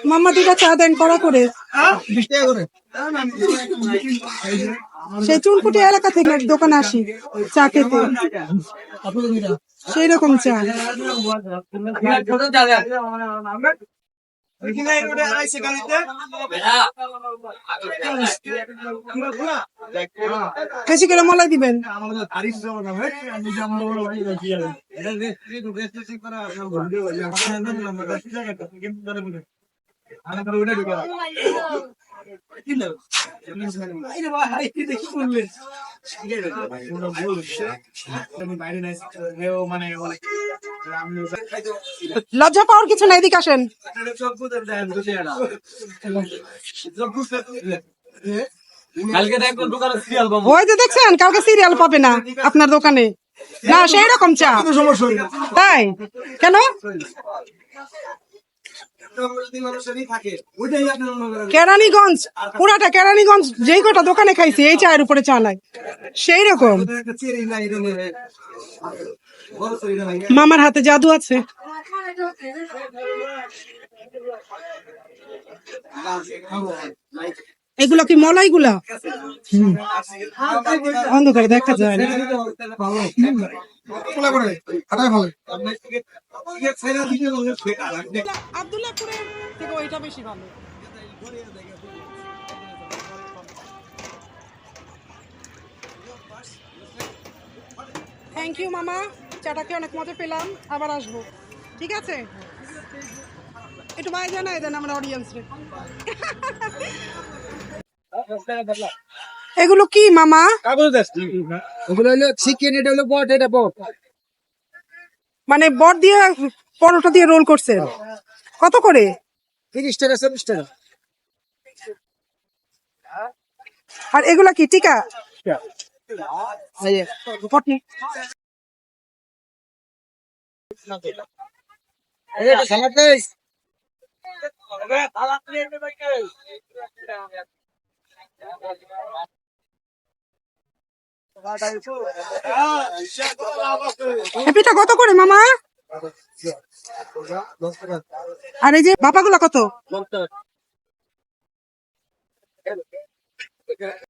মাম্মা দুটা চা দেন কড়া করে। সেই চুনকুটি এলাকা থেকে দোকানে আসি চা খেতে, সেই রকম চা। বেশি করে মলাই দিবেন। লজ্জা পাওয়ার কিছু না, এদিকে আসেন। ওই যে দেখছেন, কালকে সিরিয়াল পাবে না আপনার দোকানে। না সেই রকম চা, তাই কেন? কেরানীগঞ্জ, পুরাটা কেরানীগঞ্জ যেই কটা দোকানে খাইছি এই চায়ের উপরে চা নাই, সেই রকম। মামার হাতে জাদু আছে। এগুলো কি মলাই গুলা? অন্ধকারে দেখা যায় না। আব্দুল্লাহপুরের থেকে ওইটা বেশি ভালো। থ্যাংক ইউ মামা, চাটাকে অনেক মজা পেলাম, আবার আসবো। ঠিক আছে, একটু ভাই জানাই দেন আমার অডিয়েন্স রে। এগুলো কি মামা? ওগুলো হলো চিকেন, এটা হলো বট, এটা বট। মানে বট দিয়ে পরোটা দিয়ে রোল করছেন, কত করে? 30 টাকা 40 টাকা। আর এগুলা কি টিকা? পটনি। এটা সালাদ দেই। পিঠা কত করে মামা? আর এই যে বাপাগুলা কত?